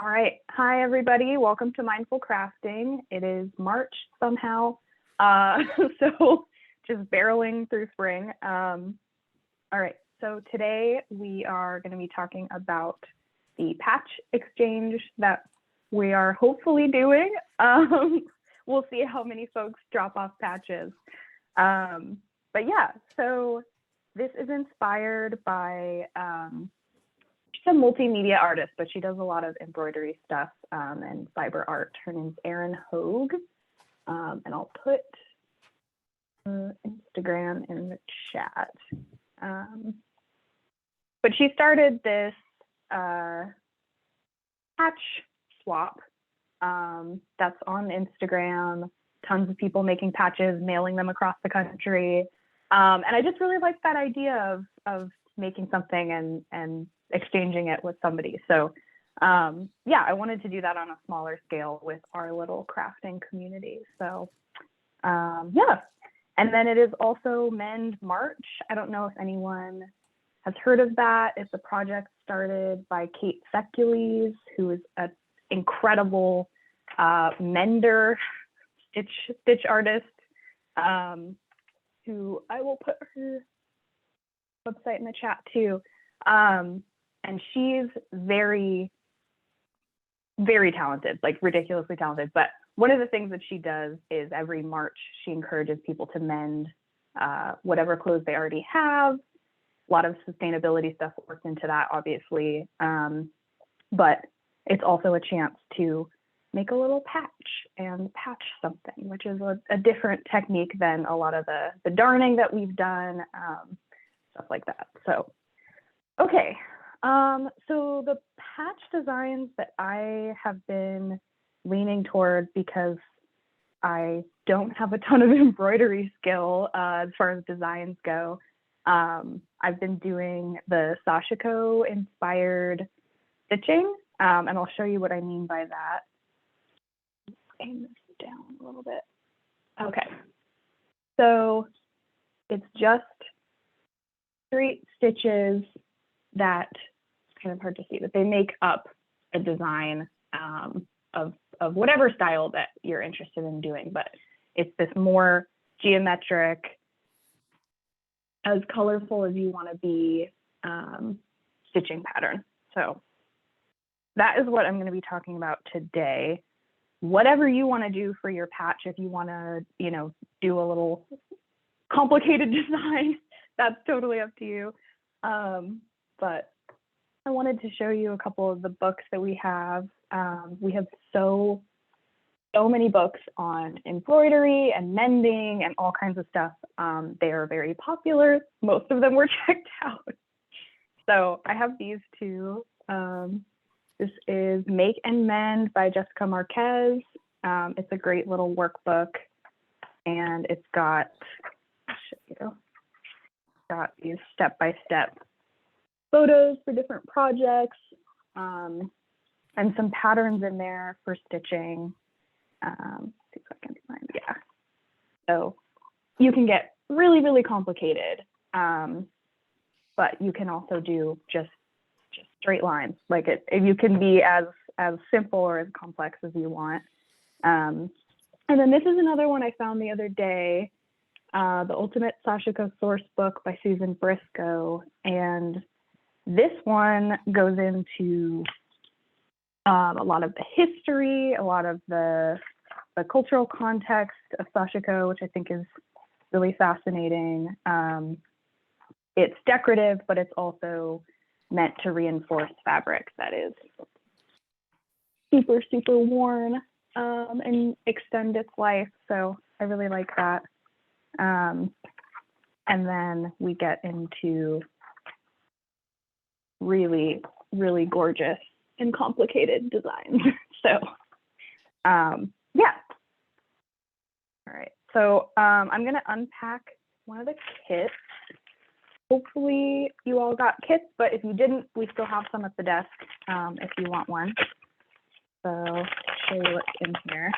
All right. Hi, everybody. Welcome to Mindful Crafting. It is March somehow. So just barreling through spring. All right. So today we are going to be talking about the patch exchange that we are hopefully doing. We'll see how many folks drop off patches. But yeah, so this is inspired by she's a multimedia artist, but she does a lot of embroidery stuff and fiber art. Her name's Erin Hogue, and I'll put her Instagram in the chat. But she started this patch swap that's on Instagram. Tons of people making patches, mailing them across the country. And I just really like that idea of making something and exchanging it with somebody. So yeah, I wanted to do that on a smaller scale with our little crafting community. So yeah, and then it is also Mend March. I don't know if anyone has heard of that. It's a project started by Kate Sekules, who is an incredible mender, stitch artist, who I will put her website in the chat too. And she's very, very talented, like ridiculously talented. But one of the things that she does is every March, she encourages people to mend whatever clothes they already have. A lot of sustainability stuff works into that, obviously. But it's also a chance to make a little patch and patch something, which is a different technique than a lot of the darning that we've done, stuff like that. So, okay. So the patch designs that I have been leaning toward, because I don't have a ton of embroidery skill as far as designs go, I've been doing the Sashiko-Inspired stitching, and I'll show you what I mean by that. Aim this down a little bit. Okay, so it's just straight stitches that, it's kind of hard to see, but they make up a design of whatever style that you're interested in doing. But it's this more geometric, as colorful as you want to be stitching pattern. So that is what I'm going to be talking about today. Whatever you want to do for your patch, if you want to, do a little complicated design, that's totally up to you. But I wanted to show you a couple of the books that we have. We have so many books on embroidery and mending and all kinds of stuff. They are very popular. Most of them were checked out. So I have these two. This is Make and Mend by Jessica Marquez. It's a great little workbook, and it's got, I'll show you, these step-by-step photos for different projects, and some patterns in there for stitching. See if I can find, yeah. So you can get really, really complicated, but you can also do just straight lines. Like you can be as simple or as complex as you want. And then this is another one I found the other day, the Ultimate Sashiko Source Book by Susan Briscoe. And this one goes into a lot of the history, a lot of the cultural context of Sashiko, which I think is really fascinating. It's decorative, but it's also meant to reinforce fabric that is super, super worn and extend its life. So I really like that. And then we get into really, really gorgeous and complicated designs. So yeah. All right. So I'm going to unpack one of the kits. Hopefully you all got kits, but if you didn't, we still have some at the desk if you want one. So I'll show you what's in here.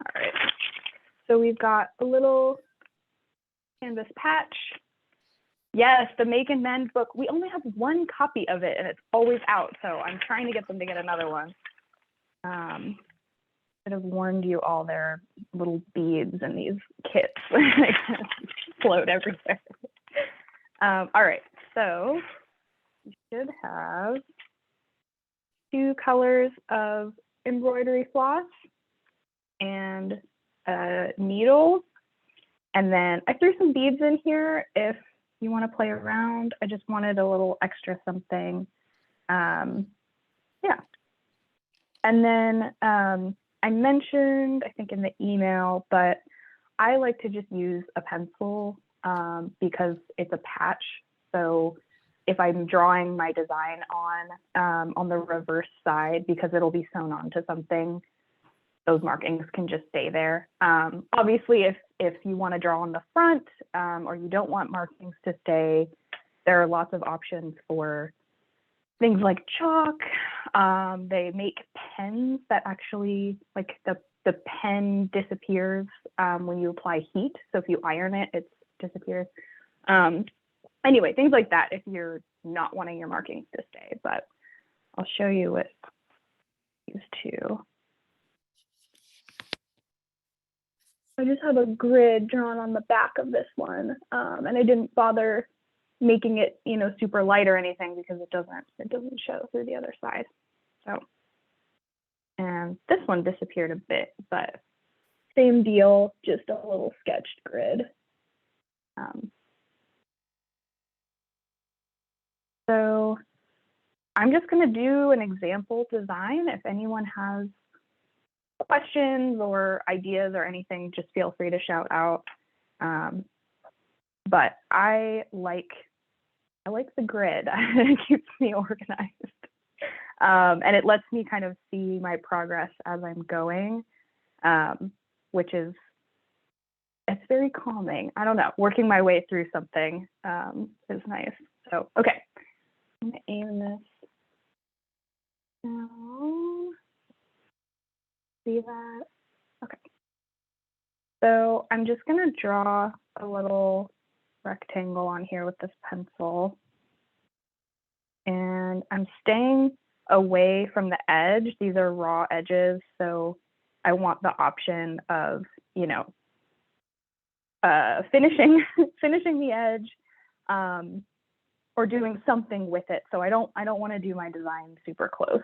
All right. So we've got a little canvas patch. Yes, the Make and Mend book. We only have one copy of it and it's always out. So I'm trying to get them to get another one. Should have warned you all, there are little beads in these kits. They float everywhere. All right, so you should have 2 colors of embroidery floss and a needle. And then I threw some beads in here if you want to play around. I just wanted a little extra something. Yeah. And then I mentioned, I think in the email, but I like to just use a pencil because it's a patch. So if I'm drawing my design on the reverse side, because it'll be sewn onto something, those markings can just stay there. Obviously, if you want to draw on the front or you don't want markings to stay, there are lots of options for things like chalk. They make pens that actually, like the pen disappears when you apply heat. So if you iron it, it disappears. Anyway, things like that if you're not wanting your markings to stay, but I'll show you with these 2. I just have a grid drawn on the back of this one, and I didn't bother making it, you know, super light or anything because it doesn't show through the other side. So, and this one disappeared a bit, but same deal, just a little sketched grid. So I'm just going to do an example design. If anyone has questions or ideas or anything, just feel free to shout out. But I like the grid. It keeps me organized. And it lets me kind of see my progress as I'm going, which is, it's very calming. I don't know, working my way through something is nice. So, okay, I'm gonna aim this now. See that? Okay. So I'm just gonna draw a little rectangle on here with this pencil. And I'm staying away from the edge. These are raw edges, so I want the option of, you know, finishing the edge, or doing something with it. So I don't want to do my design super close.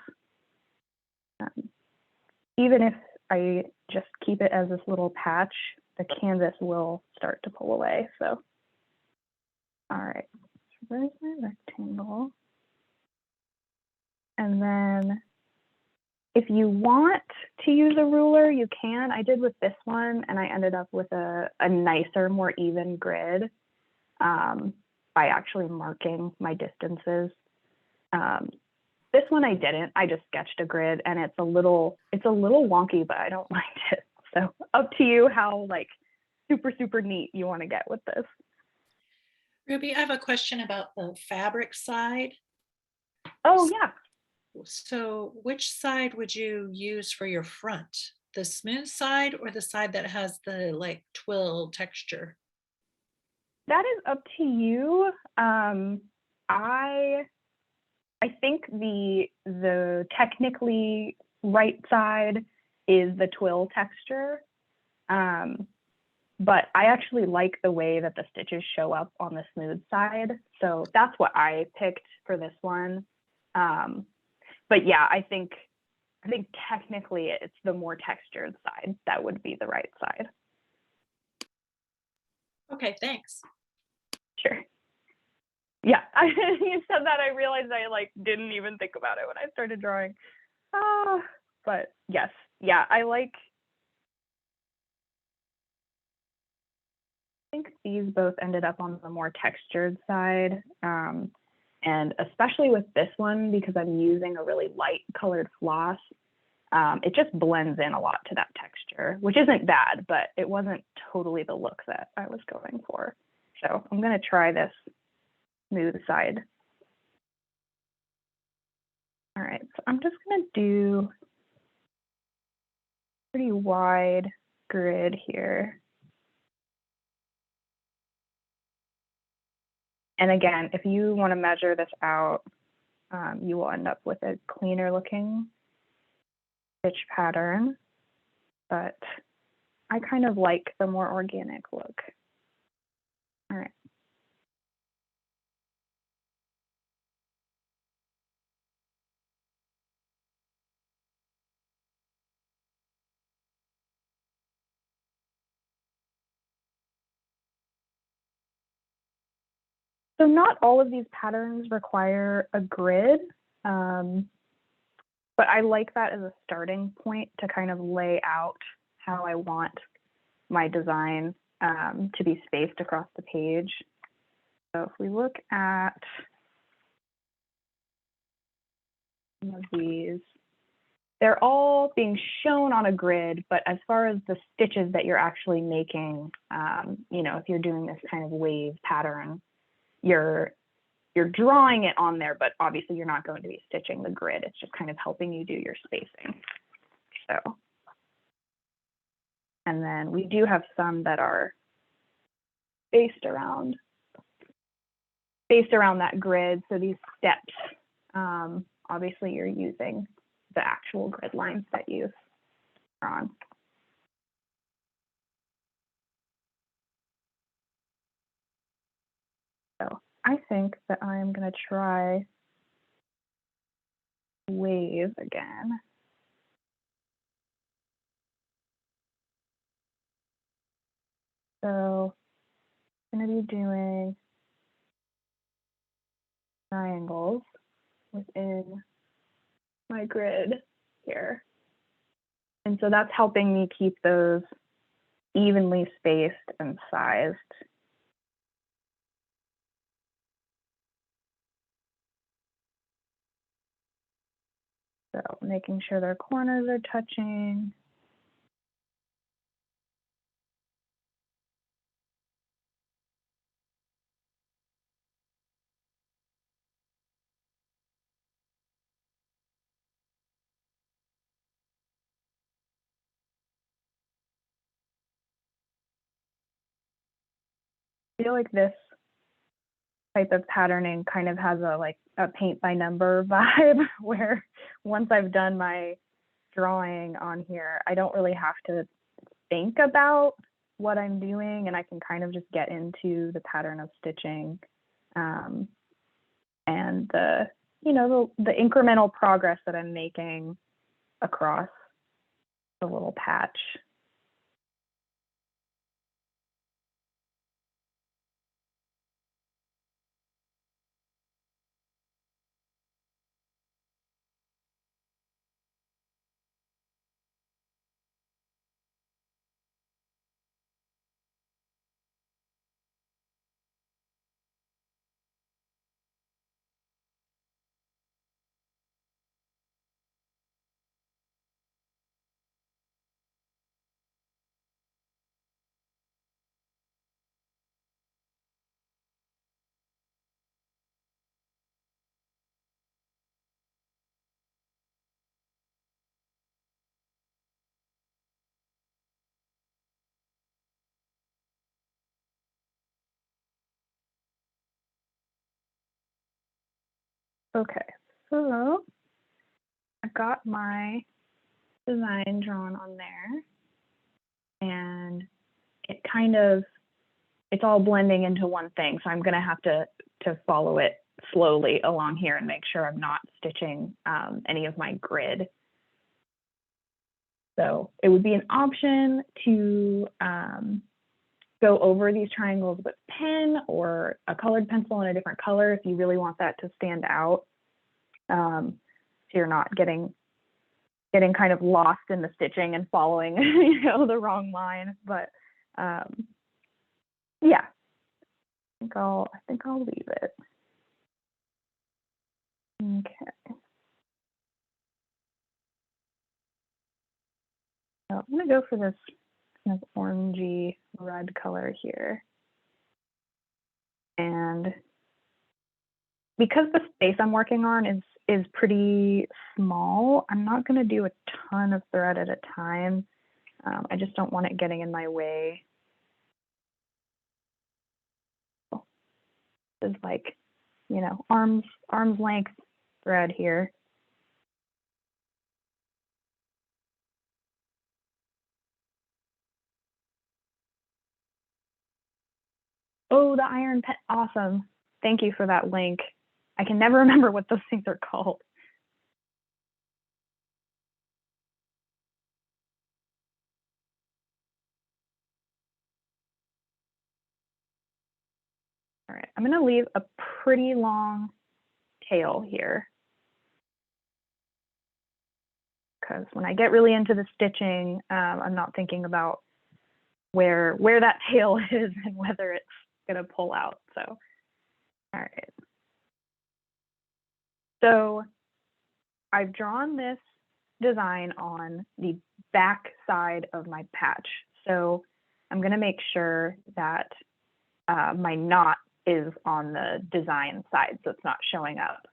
Even if I just keep it as this little patch, the canvas will start to pull away. So, all right, so where's my rectangle? And then if you want to use a ruler, you can. I did with this one, and I ended up with a nicer, more even grid by actually marking my distances. This one I didn't. I just sketched a grid, and it's a little wonky, but I don't mind it. So up to you how like super neat you want to get with this. Ruby, I have a question about the fabric side. Oh yeah. So which side would you use for your front? The smooth side or the side that has the like twill texture? That is up to you. I think the technically right side is the twill texture. But I actually like the way that the stitches show up on the smooth side. So that's what I picked for this one. But yeah, I think technically it's the more textured side that would be the right side. Okay, thanks. Sure. Yeah, you said that, I realized I like didn't even think about it when I started drawing. But yes, yeah, I think these both ended up on the more textured side. And especially with this one, because I'm using a really light colored floss, it just blends in a lot to that texture, which isn't bad, but it wasn't totally the look that I was going for. So I'm going to try this smooth side. All right, so I'm just going to do pretty wide grid here. And again, if you want to measure this out, you will end up with a cleaner looking stitch pattern, but I kind of like the more organic look. All right. So not all of these patterns require a grid, but I like that as a starting point to kind of lay out how I want my design to be spaced across the page. So if we look at some of these, they're all being shown on a grid, but as far as the stitches that you're actually making, you know, if you're doing this kind of wave pattern, you're drawing it on there, but obviously you're not going to be stitching the grid. It's just kind of helping you do your spacing. So, and then we do have some that are based around that grid. So these steps, obviously you're using the actual grid lines that you've drawn. So I think that I'm going to try wave again. So I'm going to be doing triangles within my grid here. And so that's helping me keep those evenly spaced and sized. So making sure their corners are touching. I feel like this type of patterning kind of has a paint by number vibe where once I've done my drawing on here, I don't really have to think about what I'm doing, and I can kind of just get into the pattern of stitching and the incremental progress that I'm making across the little patch. Okay, so I got my design drawn on there, and it's all blending into one thing. So I'm gonna have to follow it slowly along here and make sure I'm not stitching any of my grid. So it would be an option to go over these triangles with pen or a colored pencil in a different color if you really want that to stand out. So you're not getting kind of lost in the stitching and following the wrong line. But yeah, I think I'll leave it. Okay. So I'm gonna go for this kind of orangey red color here. And because the space I'm working on is pretty small, I'm not gonna do a ton of thread at a time. I just don't want it getting in my way. This is like, you know, arm's length thread here. Oh, the iron pen, awesome. Thank you for that link. I can never remember what those things are called. All right, I'm gonna leave a pretty long tail here, because when I get really into the stitching, I'm not thinking about where that tail is and whether it's gonna pull out. So, all right. So I've drawn this design on the back side of my patch. So I'm gonna make sure that my knot is on the design side, so it's not showing up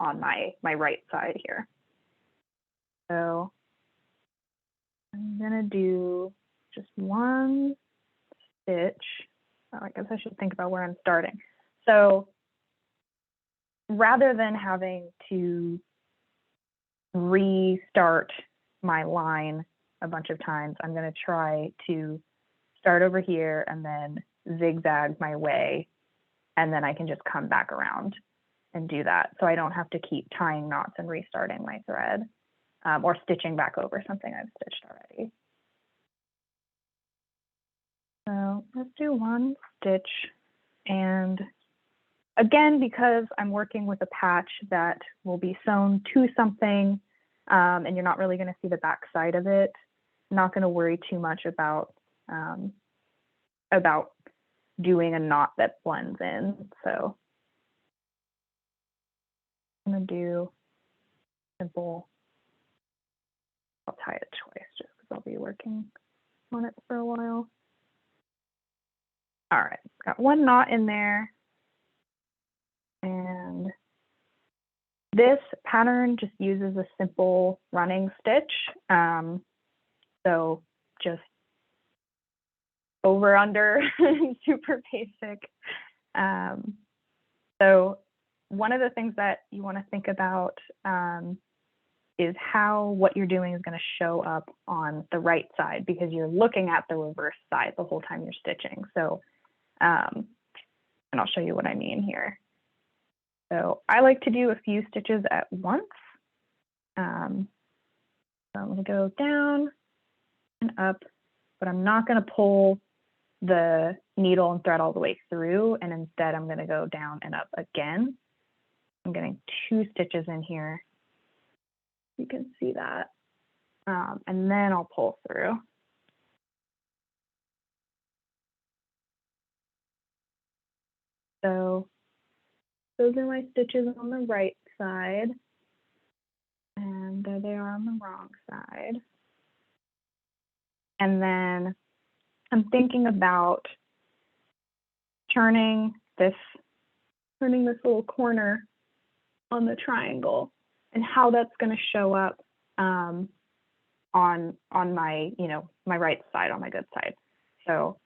on my right side here. So I'm gonna do just one stitch. Oh, I guess I should think about where I'm starting. So rather than having to restart my line a bunch of times, I'm gonna try to start over here and then zigzag my way, and then I can just come back around and do that. So I don't have to keep tying knots and restarting my thread, or stitching back over something I've stitched already. So let's do one stitch. And again, because I'm working with a patch that will be sewn to something, and you're not really going to see the back side of it, I'm not going to worry too much about doing a knot that blends in. So I'm going to do simple. I'll tie it twice just because I'll be working on it for a while. All right, got one knot in there. And this pattern just uses a simple running stitch. So just over, under, super basic. So one of the things that you want to think about is how what you're doing is going to show up on the right side, because you're looking at the reverse side the whole time you're stitching. So, and I'll show you what I mean here. So I like to do a few stitches at once. So I'm going to go down and up, but I'm not going to pull the needle and thread all the way through, and instead I'm going to go down and up again. I'm getting 2 stitches in here. You can see that. And then I'll pull through. So those are my stitches on the right side, and there they are on the wrong side. And then I'm thinking about turning this little corner on the triangle and how that's going to show up on my, my right side, on my good side. So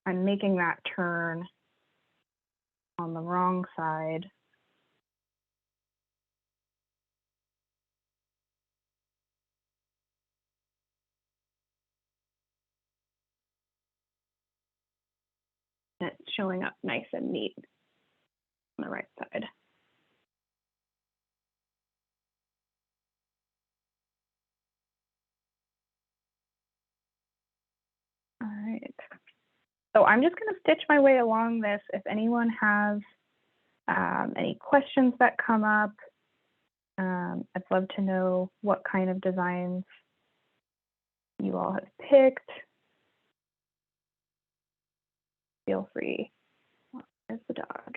I'm making that turn on the wrong side. And it's showing up nice and neat on the right side. All right. So I'm just going to stitch my way along this. If anyone has any questions that come up, I'd love to know what kind of designs you all have picked. Feel free. Oh, there's the dog.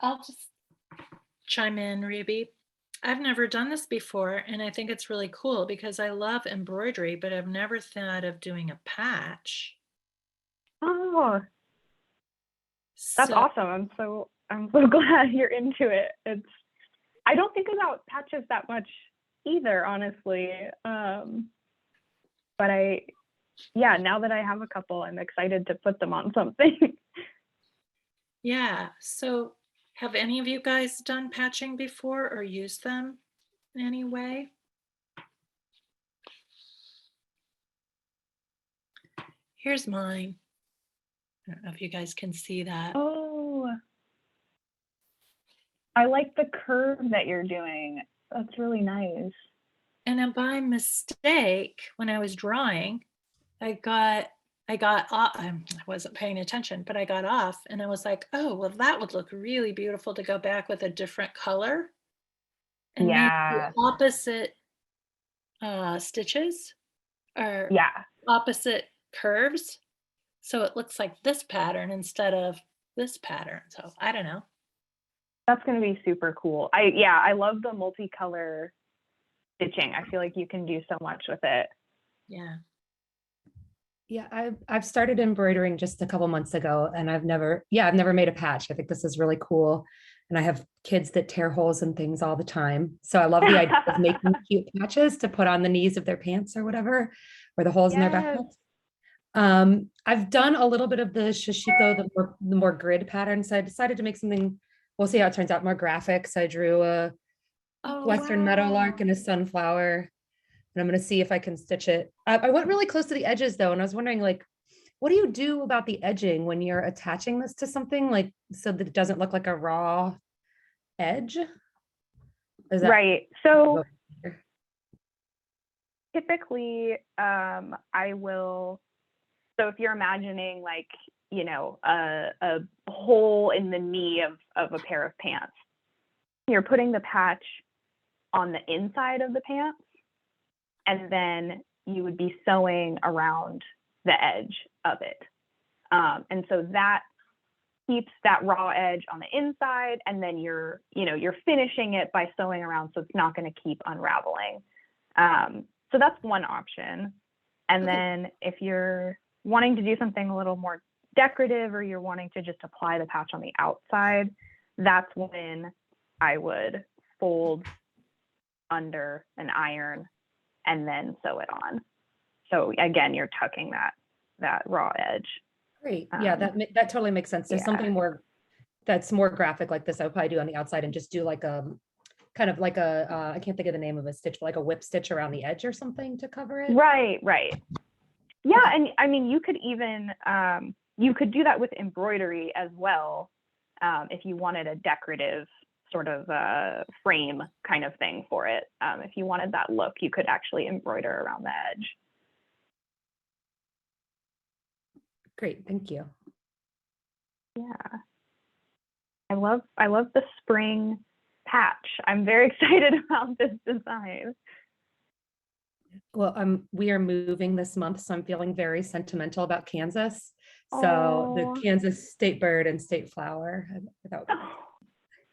I'll just chime in, Ruby. I've never done this before, and I think it's really cool because I love embroidery, but I've never thought of doing a patch. Oh, that's So, awesome. I'm so glad you're into it. I don't think about patches that much either, honestly. But yeah, now that I have a couple, I'm excited to put them on something. yeah. So, have any of you guys done patching before or used them in any way? Here's mine. I don't know if you guys can see that. Oh, I like the curve that you're doing. That's really nice. And then by mistake, when I was drawing, I got off. I wasn't paying attention, but I got off and I was like, oh, well, that would look really beautiful to go back with a different color and maybe Yeah. opposite stitches or Yeah. opposite curves. So it looks like this pattern instead of this pattern. So I don't know. That's going to be super cool. I love the multicolor stitching. I feel like you can do so much with it. Yeah. Yeah, I've started embroidering just a couple months ago, and I've never made a patch. I think this is really cool. And I have kids that tear holes in things all the time. So I love the idea of making cute patches to put on the knees of their pants or whatever, or the holes in their Yes. backpacks. I've done a little bit of the Sashiko, the more grid pattern. So I decided to make something, we'll see how it turns out, more graphic. So I drew a Oh, Western wow. meadowlark and a sunflower. And I'm going to see if I can stitch it. I went really close to the edges though. And I was wondering, like, what do you do about the edging when you're attaching this to something, like, so that it doesn't look like a raw edge? Is that Right. So typically, I will, so if you're imagining like, a hole in the knee of a pair of pants, you're putting the patch on the inside of the pants, and then you would be sewing around the edge of it. And so that keeps that raw edge on the inside, and then you're finishing it by sewing around, so it's not going to keep unraveling. So that's one option. And then if you're wanting to do something a little more decorative, or you're wanting to just apply the patch on the outside, that's when I would fold under an iron and then sew it on. So again, you're tucking that raw edge. great? Yeah, that totally makes sense. There's something more that's more graphic like this I would probably do on the outside and just do like a kind of like a I can't think of the name of a stitch, but like a whip stitch around the edge or something to cover it. Right. Yeah, and I mean, you could even you could do that with embroidery as well, if you wanted a decorative sort of frame kind of thing for it. If you wanted that look, you could actually embroider around the edge. Great, thank you. Yeah, I love the spring patch. I'm very excited about this design. Well, we are moving this month, so I'm feeling very sentimental about Kansas. So Oh. the Kansas state bird and state flower.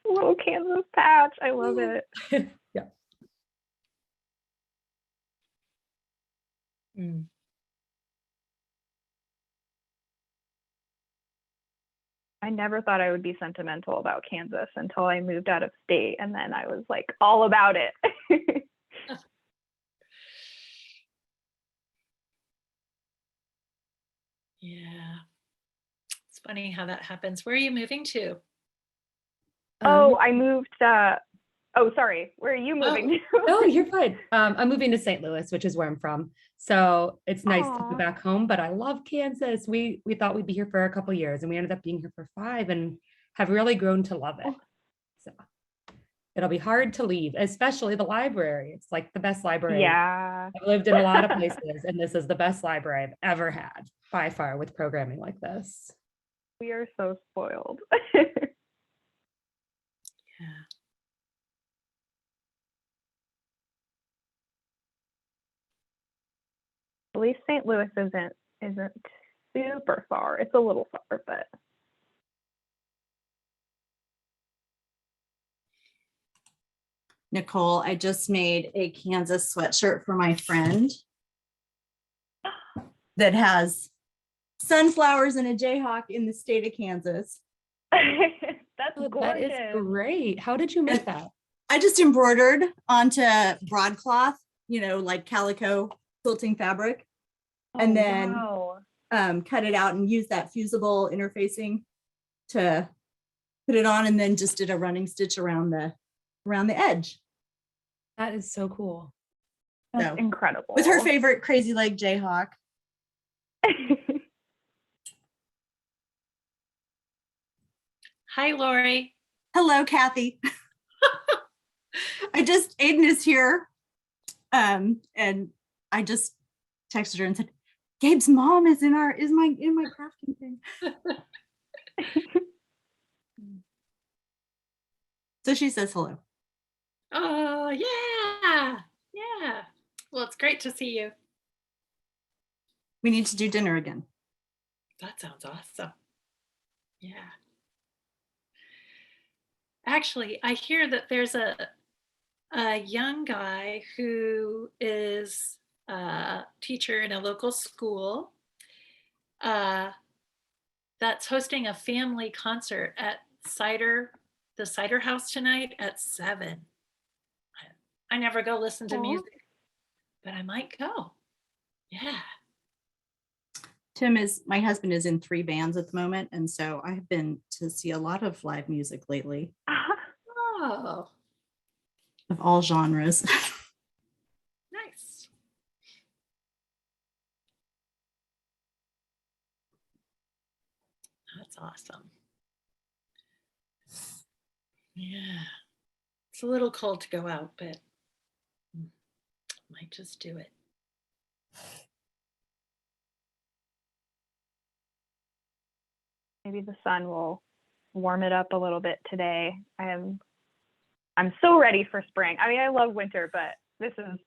Little Kansas patch. I love it. Yeah. Mm. I never thought I would be sentimental about Kansas until I moved out of state, and then I was like all about it. Yeah. It's funny how that happens. Where are you moving to? Oh, I moved. Oh, sorry. Where are you moving to? Oh, you're fine. I'm moving to St. Louis, which is where I'm from. So it's nice to be Aw. back home, but I love Kansas. We thought we'd be here for a couple of years, and we ended up being here for 5 and have really grown to love it. So it'll be hard to leave, especially the library. It's like the best library. Yeah. I've lived in a lot of places, and this is the best library I've ever had by far with programming like this. We are so spoiled. Yeah. At least St. Louis isn't super far. It's a little far, but Nicole, I just made a Kansas sweatshirt for my friend that has sunflowers and a jayhawk in the state of Kansas. That's Oh, gorgeous. that is great. How did you make that? I just embroidered onto broadcloth, like calico quilting fabric, and then wow. cut it out and use that fusible interfacing to put it on, and then just did a running stitch around the edge. That is so cool. That's So, incredible. with her favorite crazy leg jayhawk. Hi, Lori. Hello, Kathy. Aiden is here. And I just texted her and said, Gabe's mom is in my crafting thing. So she says hello. Oh, yeah. Yeah. Well, it's great to see you. We need to do dinner again. That sounds awesome. Yeah. Actually, I hear that there's a young guy who is a teacher in a local school that's hosting a family concert at the Cider House tonight at 7. I never go listen to music, but I might go. Yeah. My husband is in 3 bands at the moment, and so I've been to see a lot of live music lately. Oh, Of all genres. nice. That's awesome. Yeah. It's a little cold to go out, but might just do it. Maybe the sun will warm it up a little bit today. I'm so ready for spring. I mean, I love winter, but this is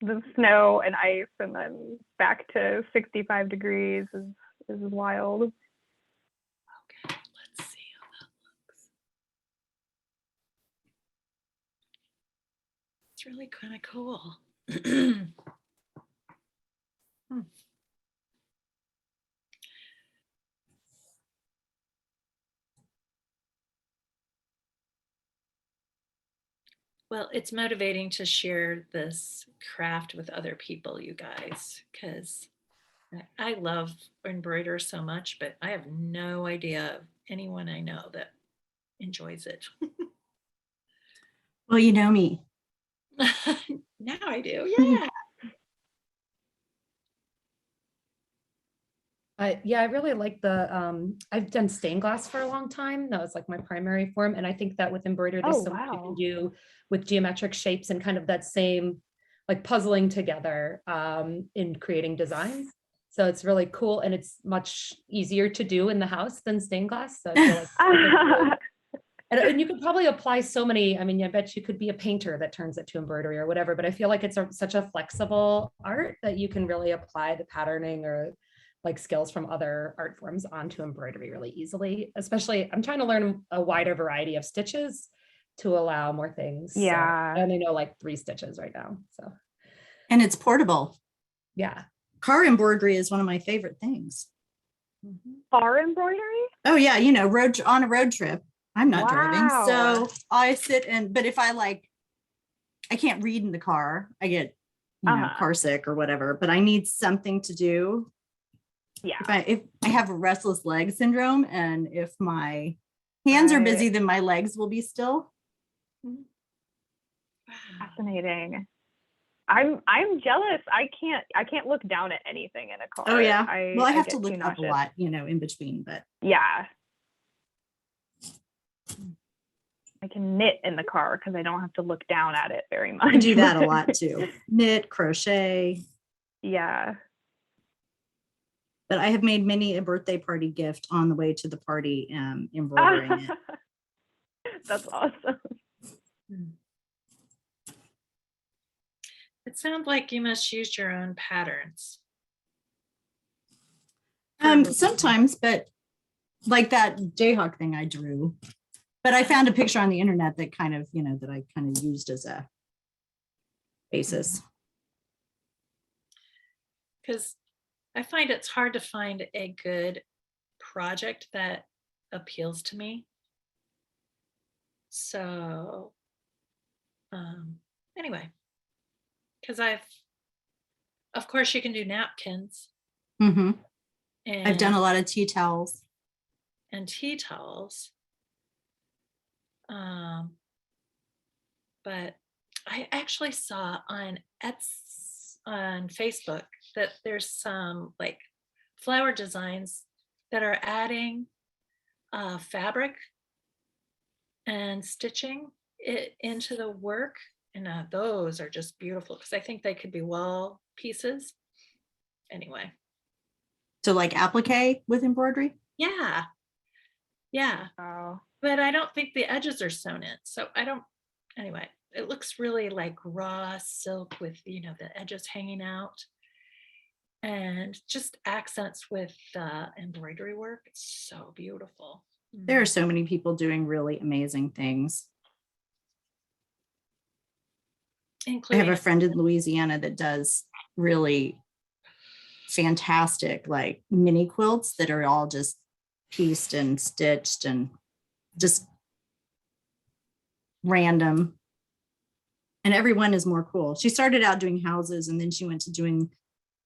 the snow and ice and then back to 65 degrees is wild. Okay, let's see how that looks. It's really kind of cool. Well, it's motivating to share this craft with other people, you guys, because I love embroider so much, but I have no idea of anyone I know that enjoys it. Well, you know me. Now I do, yeah. I really like I've done stained glass for a long time. That was like my primary form. And I think that with embroidery, there's so much you can do with geometric shapes and kind of that same like puzzling together in creating designs. So it's really cool. And it's much easier to do in the house than stained glass. So I feel like and you could probably apply so many, I mean, I bet you could be a painter that turns it to embroidery or whatever, but I feel like it's such a flexible art that you can really apply the patterning or like skills from other art forms onto embroidery really easily. Especially, I'm trying to learn a wider variety of stitches to allow more things. Yeah. So I only know like 3 stitches right now. So. And it's portable. Yeah. Car embroidery is one of my favorite things. Car embroidery? Oh yeah, on a road trip. I'm not driving, so I sit but if I can't read in the car. I get car sick or whatever, but I need something to do. Yeah. If I have a restless leg syndrome, and if my hands are busy, then my legs will be still. Fascinating. I'm jealous. I can't look down at anything in a car. Oh yeah. I have to look up a lot, in between, but yeah. I can knit in the car because I don't have to look down at it very much. I do that a lot too. Knit, crochet. Yeah. But I have made many a birthday party gift on the way to the party, embroidering it. That's awesome. It sounds like you must use your own patterns. Sometimes, but like that Jayhawk thing I drew, But I found a picture on the internet that kind of, that I kind of used as a basis. Because I find it's hard to find a good project that appeals to me. So anyway, because of course you can do napkins. Mm-hmm. And I've done a lot of tea towels. And tea towels. But I actually saw on Facebook that there's some like flower designs that are adding fabric and stitching it into the work. And those are just beautiful because I think they could be wall pieces. Anyway. So like applique with embroidery? Yeah. Yeah. Oh. But I don't think the edges are sewn in. So anyway, it looks really like raw silk with, the edges hanging out and just accents with embroidery work. It's so beautiful. There are so many people doing really amazing things. Including, I have a friend in Louisiana that does really fantastic like mini quilts that are all just pieced and stitched and just random. And everyone is more cool. She started out doing houses and then she went to doing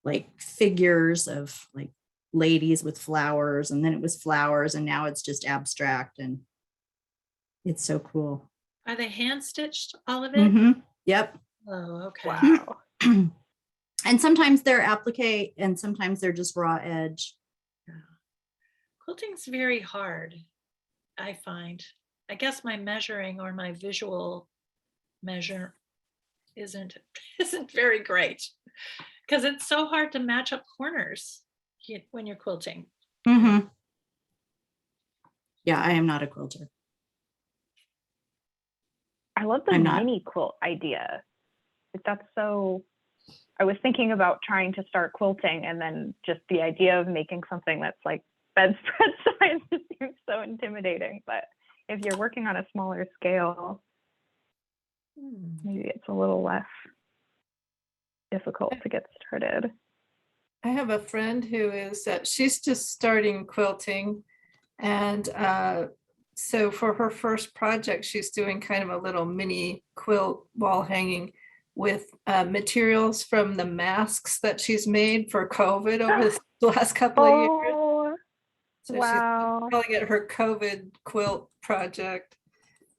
like figures of like ladies with flowers, and then it was flowers, and now it's just abstract, and it's so cool. Are they hand stitched, all of it? Mm-hmm. Yep. Oh, okay. Wow. And sometimes they're applique and sometimes they're just raw edge. Quilting's very hard, I find. I guess my measuring or my visual measure isn't very great because it's so hard to match up corners when you're quilting. Mm-hmm. Yeah, I am not a quilter. I love the mini quilt idea. That's so, I was thinking about trying to start quilting, and then just the idea of making something that's like bedspread size just seems so intimidating. But if you're working on a smaller scale, maybe it's a little less difficult to get started. I have a friend who is, she's just starting quilting. And so for her first project, she's doing kind of a little mini quilt wall hanging with materials from the masks that she's made for COVID over the last couple of years. So wow. she's calling it her COVID quilt project.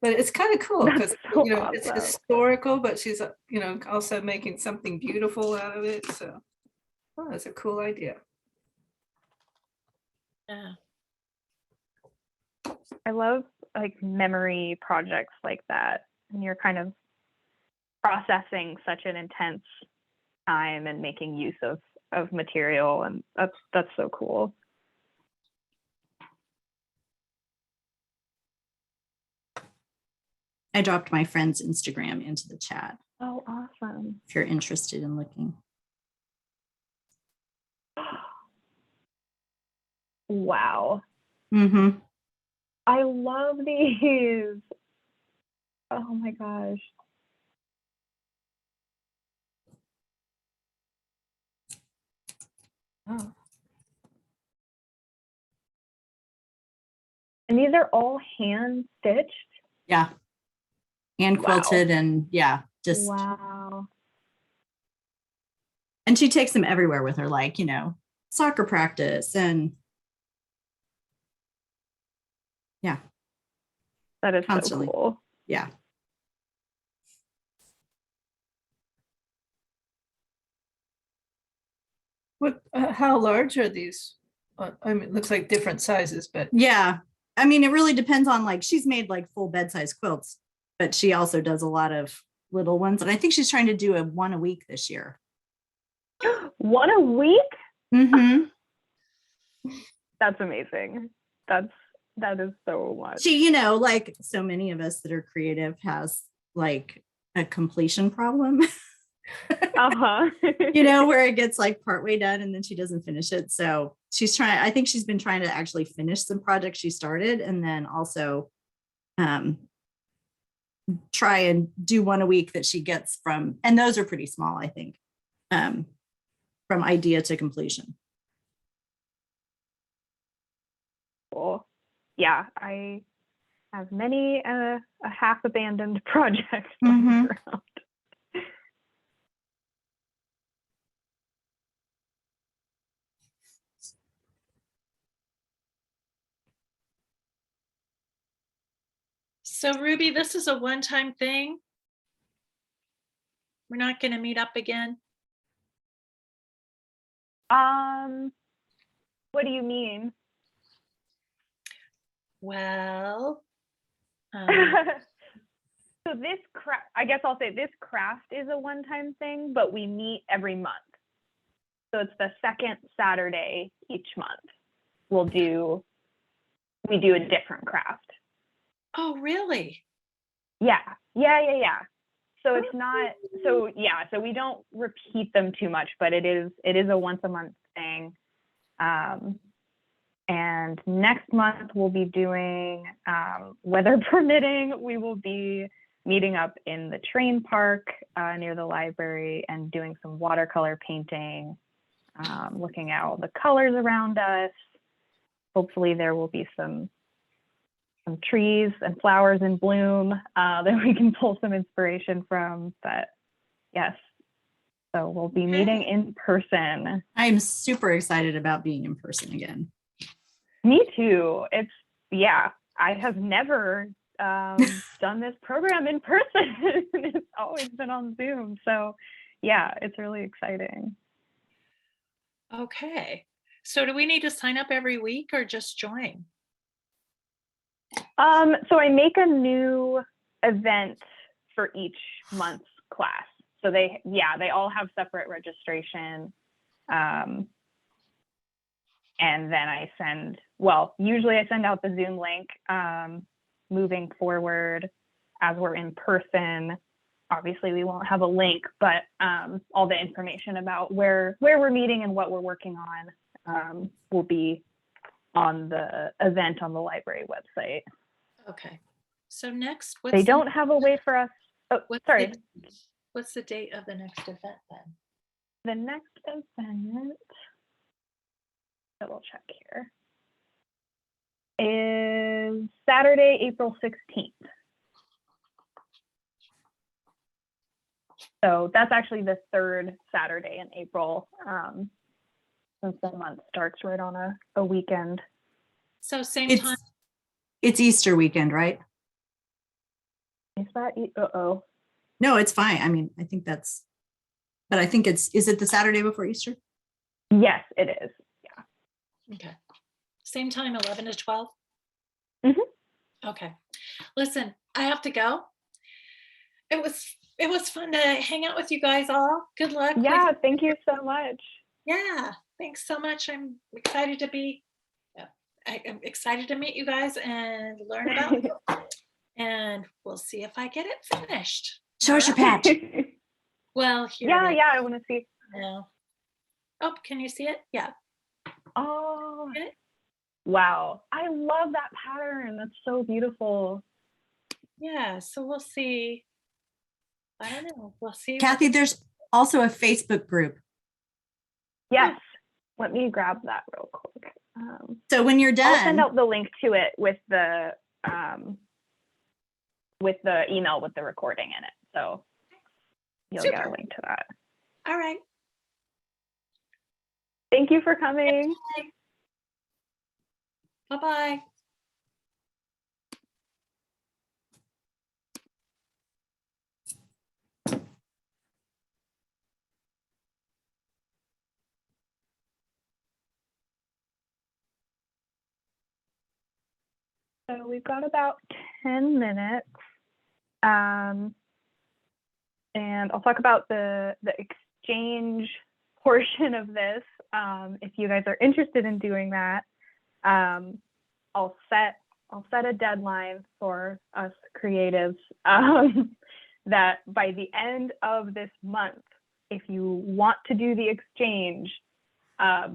But it's kind of cool because so it's historical, but she's also making something beautiful out of it. So that's a cool idea. Yeah. I love like memory projects like that, and you're kind of processing such an intense time and making use of material, and that's so cool. I dropped my friend's Instagram into the chat. Oh, awesome. If you're interested in looking. Wow. Mm-hmm. I love these. Oh my gosh. Oh. And these are all hand stitched? Yeah. Hand quilted. Wow. And yeah, just. Wow. And she takes them everywhere with her, like, soccer practice and. Yeah. That is constantly. So cool. Yeah. How large are these? I mean, it looks like different sizes, but. Yeah. I mean, it really depends on like, she's made like full bed size quilts, but she also does a lot of little ones. And I think she's trying to do one a week this year. One a week? Mm-hmm. That's amazing. That is so much. She, like so many of us that are creative has like a completion problem. Uh-huh. Where it gets like partway done and then she doesn't finish it. So I think she's been trying to actually finish some projects she started and then also try and do one a week that she gets from, and those are pretty small, I think, from idea to completion. Cool. Yeah, I have many a half abandoned projects lying around. So Ruby, this is a one-time thing. We're not going to meet up again. What do you mean? Well, so this craft, I guess I'll say this craft is a one-time thing, but we meet every month. So it's the second Saturday each month. We do a different craft. oh, really? Yeah. So it's not, so we don't repeat them too much, but it is a once a month thing. And next month we'll be doing, weather permitting, we will be meeting up in the train park near the library and doing some watercolor painting, looking at all the colors around us. Hopefully there will be some trees and flowers in bloom that we can pull some inspiration from. But yes, so we'll be meeting in person. I'm super excited about being in person again. Me too. I have never done this program in person. It's always been on Zoom. So yeah, it's really exciting. Okay. So do we need to sign up every week or just join? So I make a new event for each month's class. So they all have separate registration. And then usually I send out the Zoom link. Moving forward, as we're in person, obviously we won't have a link, but all the information about where we're meeting and what we're working on will be on the event on the library website. Okay. So next, They don't have a way for us. Oh, sorry. What's the date of the next event then? The next event, double check here, is Saturday, April 16th. So that's actually the third Saturday in April, since the month starts right on a weekend. So same time. It's Easter weekend, right? Is that, uh-oh. No, it's fine. I mean, I think is it the Saturday before Easter? Yes, it is. Yeah. Okay. Same time, 11 to 12? Mm-hmm. Okay. Listen, I have to go. It was fun to hang out with you guys all. Good luck. Yeah, thank you so much. Yeah, thanks so much. I'm excited to meet you guys and learn about it. And we'll see if I get it finished. Show us your patch. Well, here. Yeah, I want to see. No. Oh, can you see it? Yeah. Oh, wow. I love that pattern. That's so beautiful. Yeah, so we'll see. I don't know. We'll see. Kathy, there's also a Facebook group. Yes. Let me grab that real quick. So when you're done, I'll send out the link to it with the email with the recording in it. So you'll get a link to that. All right. Thank you for coming. Bye-bye. So we've got about 10 minutes. And I'll talk about the exchange portion of this. If you guys are interested in doing that, I'll set a deadline for us creatives that by the end of this month, if you want to do the exchange,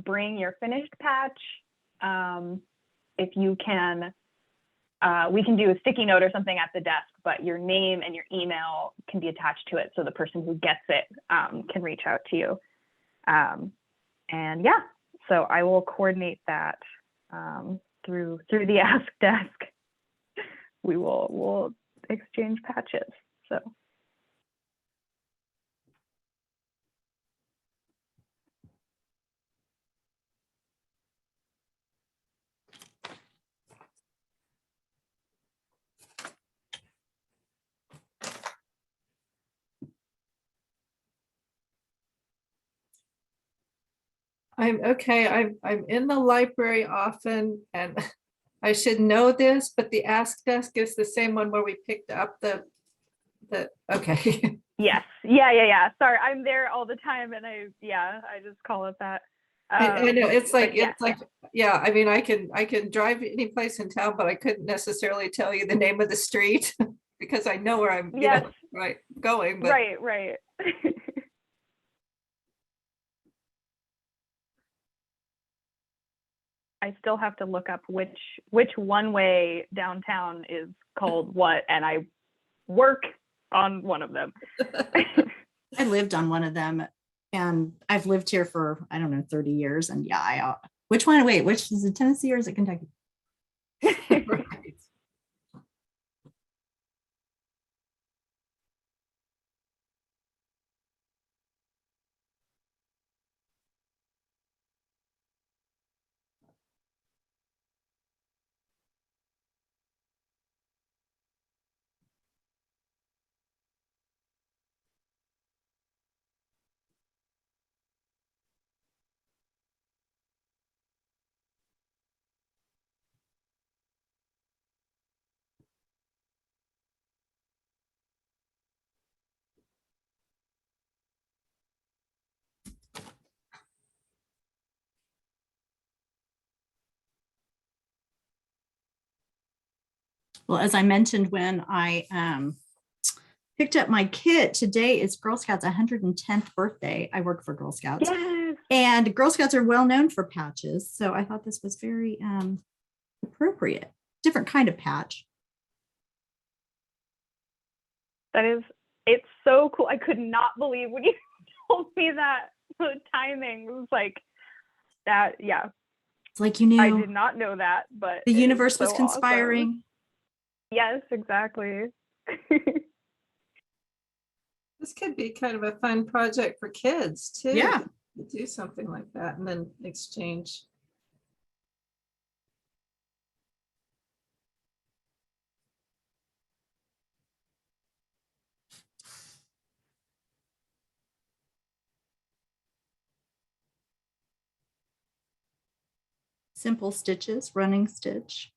bring your finished patch. If you can we can do a sticky note or something at the desk, but your name and your email can be attached to it so the person who gets it can reach out to you. And yeah, so I will coordinate that through the Ask Desk. We'll exchange patches. So. I'm in the library often, and I should know this, but the Ask Desk is the same one where we picked up the okay. Yes. Yeah. Sorry, I'm there all the time, and I just call it that. I know it's like yeah. yeah. I mean, I can drive any place in town, but I couldn't necessarily tell you the name of the street because I know where I'm going. But Right. I still have to look up which one-way downtown is called what, and I work on one of them. I lived on one of them, and I've lived here for, I don't know, 30 years. And yeah, which one? Wait, which is it, Tennessee or is it Kentucky? right. Well, as I mentioned, when I picked up my kit, today is Girl Scouts' 110th birthday. I work for Girl Scouts. Yes. And Girl Scouts are well known for patches. So I thought this was very appropriate. Different kind of patch. It's so cool. I could not believe when you told me that the timing was like that. Yeah. It's like you knew. I did not know that, but the universe so was conspiring. Awesome. Yes, exactly. This could be kind of a fun project for kids too. Yeah. To do something like that and then exchange. Simple stitches, running stitch.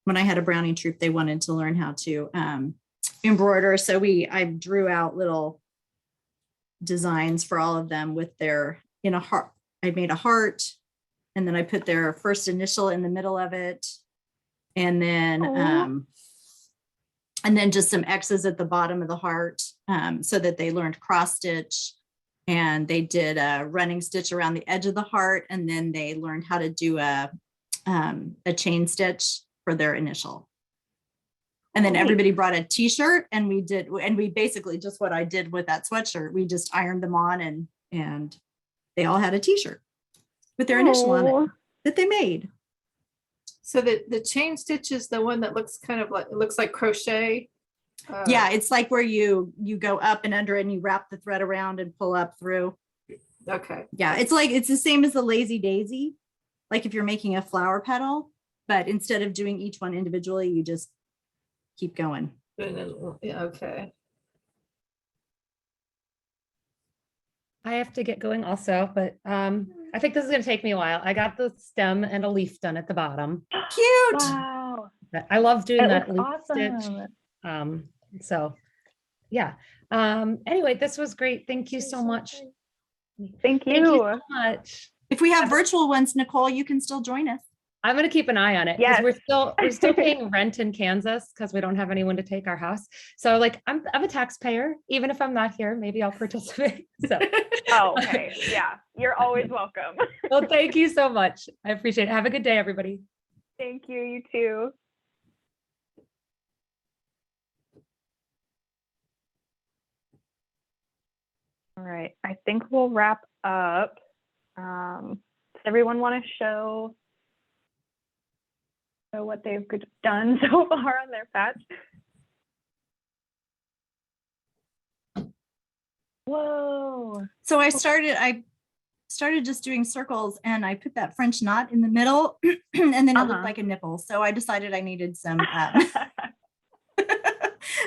When I had a Brownie troop, they wanted to learn how to embroider. So I drew out little designs for all of them with their, in a heart. I made a heart, and then I put their first initial in the middle of it. And then just some X's at the bottom of the heart, so that they learned cross stitch, and they did a running stitch around the edge of the heart. And then they learned how to do a chain stitch for their initial. And then everybody brought a t-shirt, and we basically just what I did with that sweatshirt. We just ironed them on, and they all had a t-shirt with their initial on it that they made. So the chain stitch is the one that looks kind of like, it looks like crochet. Yeah, it's like where you go up and under and you wrap the thread around and pull up through. Okay. Yeah, it's the same as the lazy daisy. Like if you're making a flower petal, but instead of doing each one individually, you just keep going. Yeah, okay. I have to get going also, but I think this is going to take me a while. I got the stem and a leaf done at the bottom. Cute. Wow. I love doing that leaf awesome. stitch. So yeah. Anyway, this was great. Thank you so much. Thank you. Thank you so much. If we have virtual ones, Nicole, you can still join us. I'm gonna keep an eye on it because Yes. we're still paying rent in Kansas because we don't have anyone to take our house. So like I'm a taxpayer, even if I'm not here, maybe I'll participate. So Oh, okay. Yeah. You're always welcome. well, thank you so much. I appreciate it. Have a good day, everybody. Thank you. You too. All right. I think we'll wrap up. Does everyone want to show what they've done so far on their patch? Whoa. So I started just doing circles, and I put that French knot in the middle, and then it looked like a nipple. So I decided I needed some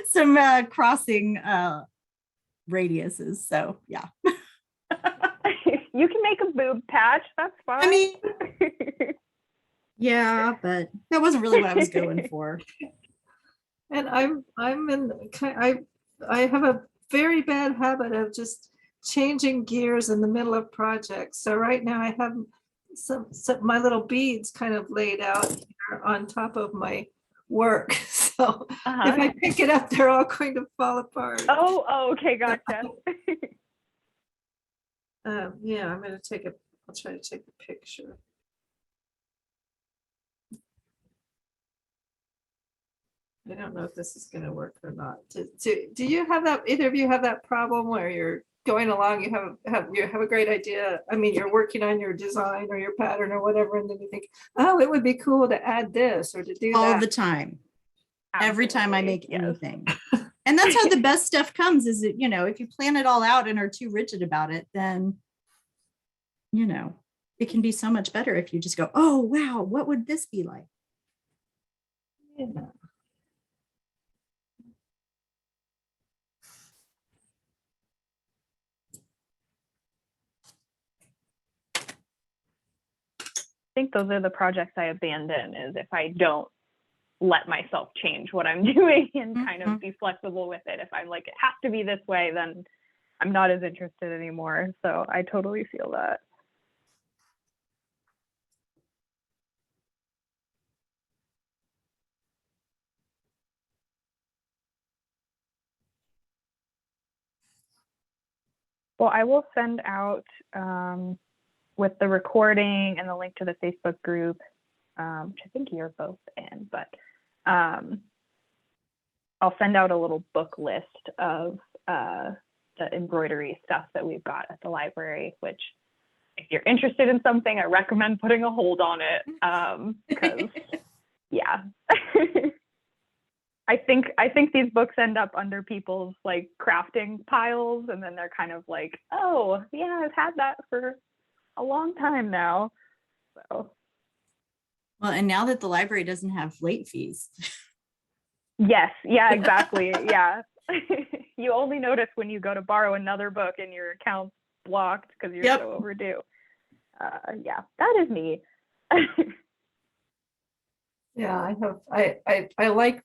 some crossing radiuses. So yeah. You can make a boob patch. That's fine. I mean, yeah, but that wasn't really what I was going for. And I have a very bad habit of just changing gears in the middle of projects. So right now I have some my little beads kind of laid out here on top of my work. So if I pick it up, they're all going to fall apart. Oh, okay, gotcha. Yeah, I'm going to I'll try to take a picture. I don't know if this is going to work or not. Do you have that? Either of you have that problem where you're going along, you have a great idea. I mean, you're working on your design or your pattern or whatever, and then you think, oh, it would be cool to add this or to do All that. the time. Absolutely. Every time I make Yes. anything. And that's how the best stuff comes, is that, you know, if you plan it all out and are too rigid about it, then, you know, it can be so much better if you just go, oh, wow, what would this be like? Yeah. I think those are the projects I abandon, is if I don't let myself change what I'm doing and kind of be flexible with it. If I'm like, it has to be this way, then I'm not as interested anymore. So I totally feel that. Well, I will send out with the recording and the link to the Facebook group, which I think you're both in, but I'll send out a little book list of the embroidery stuff that we've got at the library, which if you're interested in something, I recommend putting a hold on it, because yeah. I think these books end up under people's like crafting piles, and then they're kind of like, oh yeah, I've had that for a long time now. So Well, and now that the library doesn't have late fees. yes, yeah, exactly. Yeah. You only notice when you go to borrow another book and your account's blocked because you're so overdue. Yeah, that is me. Yeah, I like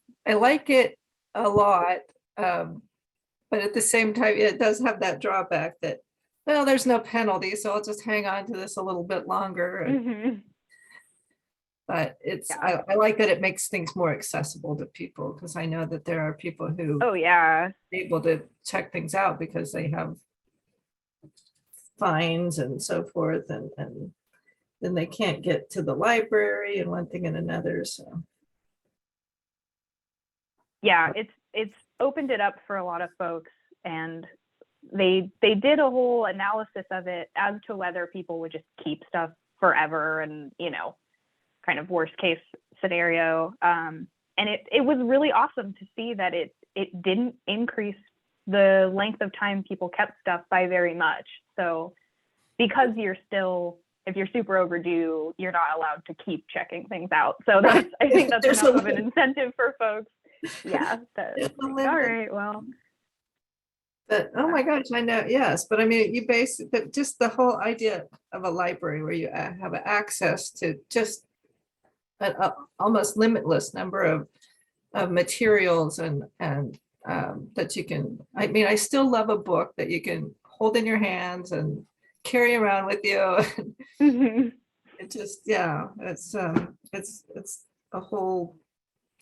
it a lot, but at the same time, it does have that drawback that, well, there's no penalty, so I'll just hang on to this a little bit longer. But I like that it makes things more accessible to people, because I know that there are people who are able to check things out because they have fines and so forth, and then they can't get to the library and one thing and another. So yeah, it's opened it up for a lot of folks, and they did a whole analysis of it as to whether people would just keep stuff forever, and you know, kind of worst case scenario. And it was really awesome to see that it didn't increase the length of time people kept stuff by very much. So because if you're super overdue, you're not allowed to keep checking things out. So I think that's enough of an incentive for folks. Yeah. All right. Well. But oh my gosh, I know. Yes, but I mean, you basically just the whole idea of a library where you have access to just an almost limitless number of materials and that you can. I mean, I still love a book that you can hold in your hands and carry around with you. it just, yeah, it's a whole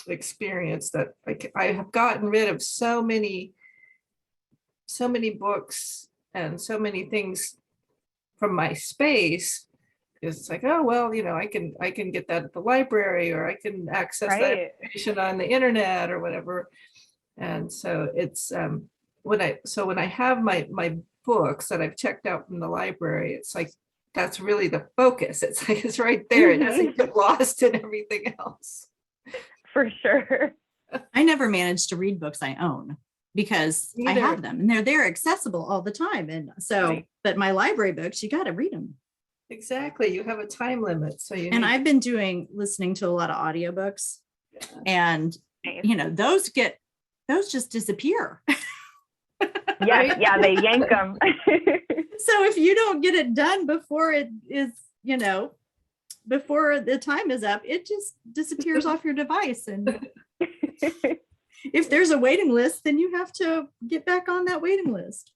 experience that I have gotten rid of so many books and so many things from my space. It's like, oh, well, I can get that at the library, or I can access that Right. information on the internet or whatever. And so it's when I have my books that I've checked out from the library, it's like that's really the focus. It's like it's right there. It doesn't get lost in everything else. For sure. I never managed to read books I own because I Neither. have them and they're accessible all the time. And so, Right. but my library books, you got to read them. Exactly. You have a time limit. So you And need- I've been listening to a lot of audiobooks, and Nice. those just disappear. Yes, yeah, they yank them. So if you don't get it done before it is, before the time is up, it just disappears off your device. And if there's a waiting list, then you have to get back on that waiting list.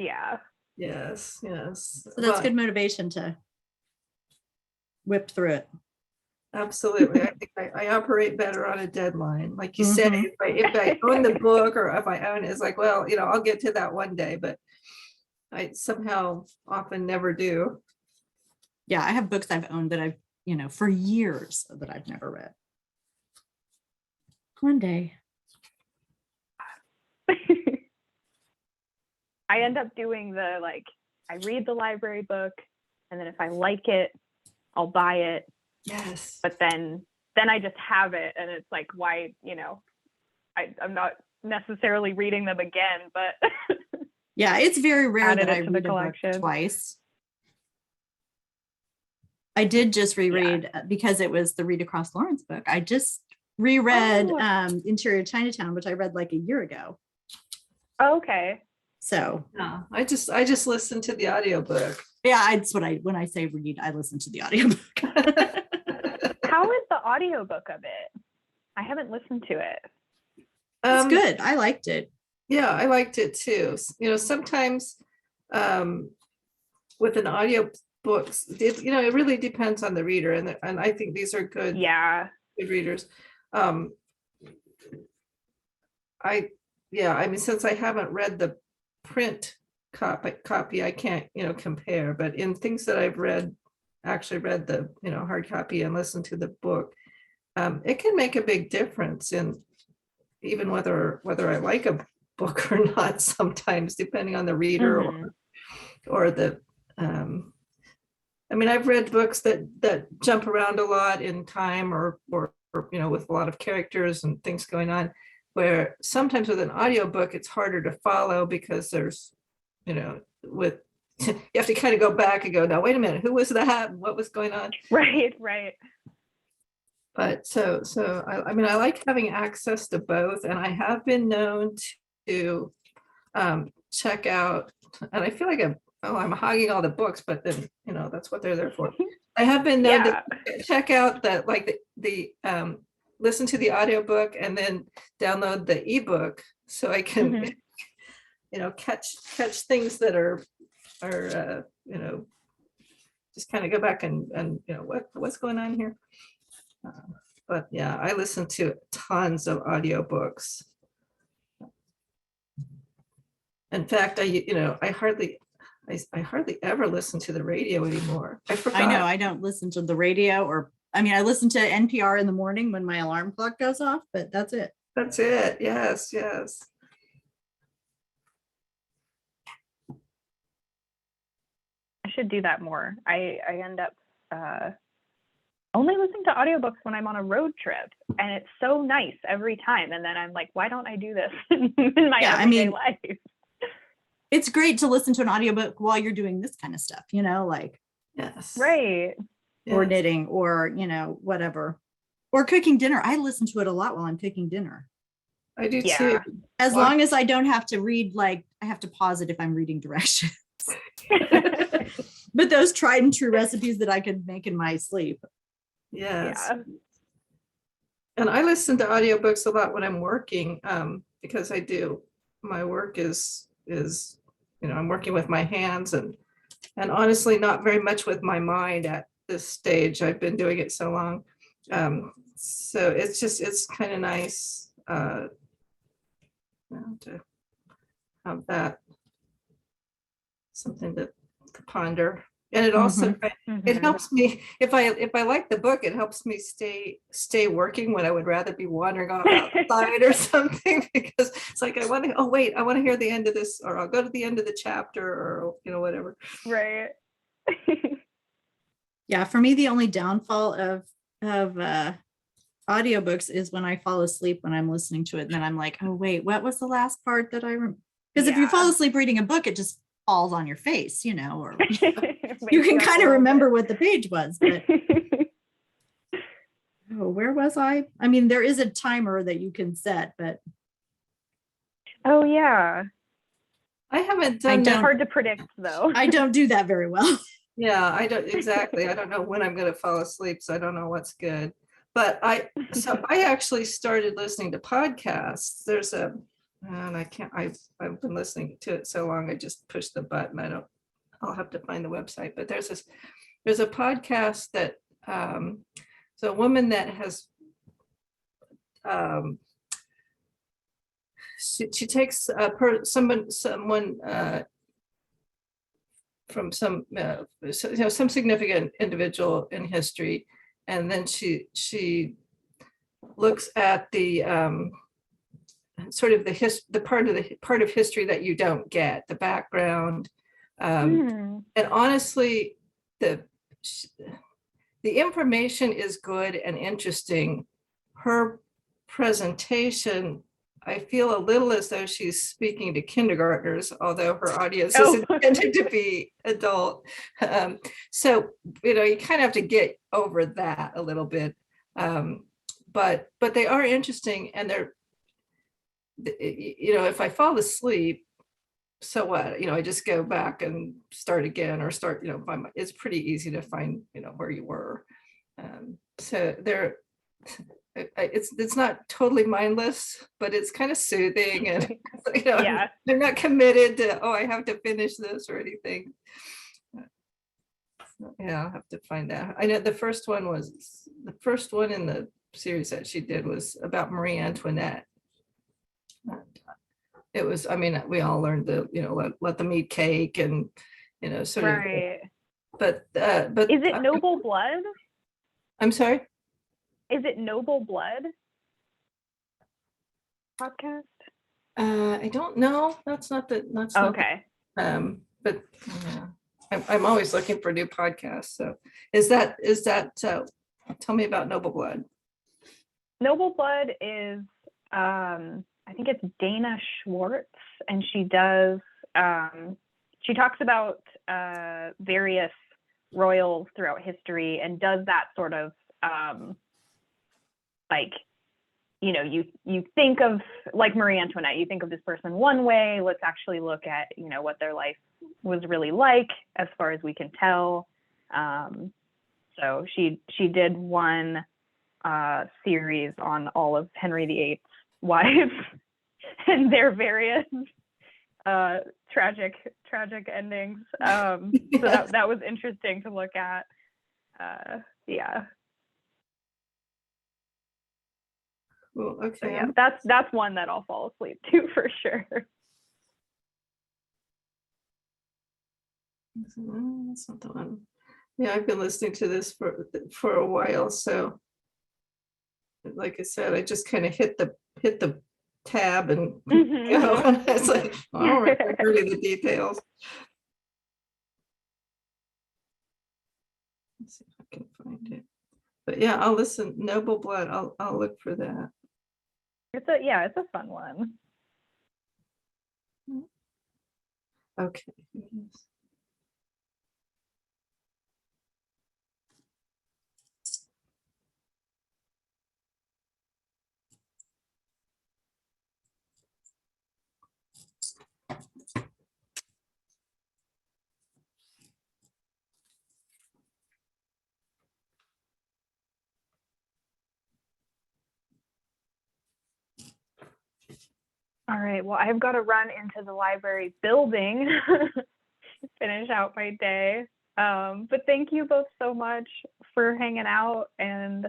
Yeah. Yes. So that's good motivation to whip through it. Absolutely. I think I operate better on a deadline. Like you said, if I own the book, or if I own it, it's like, well, I'll get to that one day, but I somehow often never do. Yeah, I have books I've owned that I've, for years that I've never read. One day. I end up doing I read the library book, and then if I like it, I'll buy it. Yes. But then I just have it, and it's like, why, I'm not necessarily reading them again, but Yeah, it's very rare Added that I it to the read a book collection. twice. I did just reread because it was the Read Across Lawrence book. I just reread Oh. Interior Chinatown, which I read like a year ago. okay. So No, I just listened to the audiobook. yeah, that's what when I say read, I listen to the audiobook. How is the audiobook of it? I haven't listened to it. It's good. I liked it. Yeah, I liked it too. Sometimes with an audio books, it really depends on the reader, and I think these are good. Yeah. Good readers. Since I haven't read the print copy, I can't compare. But in things that I've actually read the hard copy and listened to the book, it can make a big difference in even whether I like a book or not. Sometimes, depending on the reader or the. I've read books that jump around a lot in time, or with a lot of characters and things going on, where sometimes with an audiobook it's harder to follow because there's you have to kind of go back and go, now wait a minute, who was that, what was going on? Right. But so I like having access to both, and I have been known to check out, and I feel like I'm hogging all the books, but then that's what they're there for. I have been known to check out that, like the listen to the audiobook and then download the ebook, so I can catch things that are just kind of go back and what's going on here. But yeah, I listen to tons of audiobooks. In fact, I hardly ever listen to the radio anymore. I know I don't listen to the radio, I listen to NPR in the morning when my alarm clock goes off, but that's it. That's it. Yes. I should do that more. I end up only listening to audiobooks when I'm on a road trip, and it's so nice every time. And then I'm like, why don't I do this in my everyday life? It's great to listen to an audiobook while you're doing this kind of stuff, like Yes. Right. or knitting or whatever, or cooking dinner. I listen to it a lot while I'm cooking dinner. I do too. As long as I don't have to read, I have to pause it if I'm reading directions. But those tried and true recipes that I could make in my sleep. Yes. Yeah. And I listen to audiobooks a lot when I'm working, because my work is I'm working with my hands and honestly not very much with my mind at this stage. I've been doing it so long. So it's kind of nice to have that, something to ponder. And it also it helps me if I like the book, it helps me stay working when I would rather be wandering off outside or something, because it's like I want to hear the end of this, or I'll go to the end of the chapter, or whatever. Right. Yeah, for me, the only downfall of audiobooks is when I fall asleep when I'm listening to it, and then I'm like, oh wait, what was the last part that I remember? Because if you fall asleep reading a book, it just falls on your face, or you can kind of remember what the page was. But where was I? I mean, there is a timer that you can set, but oh yeah, I haven't done that. Hard to predict though. I don't do that very well. Yeah, I don't exactly. I don't know when I'm going to fall asleep, so I don't know what's good. But I actually started listening to podcasts. There's and I've been listening to it so long, I just pushed the button. I'll have to find the website, but there's a podcast that so a woman that has she takes someone from some some significant individual in history, and then she looks at the sort of the part of history that you don't get, the background, and honestly, the information is good and interesting. Her presentation, I feel a little as though she's speaking to kindergartners, although her audience is intended to be adult. So you kind of have to get over that a little bit. But they are interesting, and they're, if I fall asleep, so what? I just go back and start again, or start, it's pretty easy to find, where you were. So it's not totally mindless, but it's kind of soothing, and I'm not committed to, I have to finish this or anything. Yeah, I'll have to find that. I know the first one in the series that she did was about Marie Antoinette. It was, we all learned the, let them eat cake, and, sort right. of, but is it Noble Blood? I'm sorry? Is it Noble Blood podcast? I don't know. That's not okay. But I'm always looking for new podcasts. So is that tell me about Noble Blood. Noble Blood is I think it's Dana Schwartz, and she does she talks about various royals throughout history, and does that sort of like, you think of, like, Marie Antoinette, you think of this person one way. Let's actually look at, what their life was really like, as far as we can tell. So she did one series on all of Henry VIII's wives and their various tragic endings. So that was interesting to look at. Yeah. Cool. Okay. So yeah, that's one that I'll fall asleep to for sure. That's not the one. Yeah, I've been listening to this for a while. So, like I said, I just kind of hit the tab, and it's like, I don't remember really the details. Let's see if I can find it. But yeah, I'll listen. Noble Blood. I'll look for that. It's a fun one. Okay. All right. Well, I've got to run into the library building, finish out my day. But thank you both so much for hanging out, and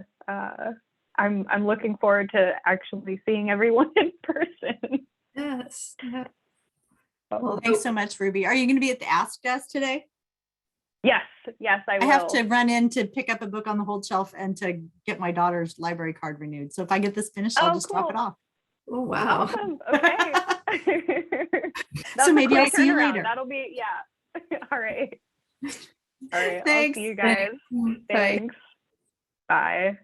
I'm looking forward to actually seeing everyone in person. Yes. Yeah. Well, thanks so much, Ruby. Are you going to be at the Ask Us today? Yes, I will. I have to run in to pick up a book on the hold shelf and to get my daughter's library card renewed. So if I get this finished, I'll just drop it off. Oh, wow. Awesome. Okay. So maybe I'll quick see you turnaround. later. That'll be, yeah. All right. All right. Thanks. I'll see you guys. Bye. Thanks. Bye.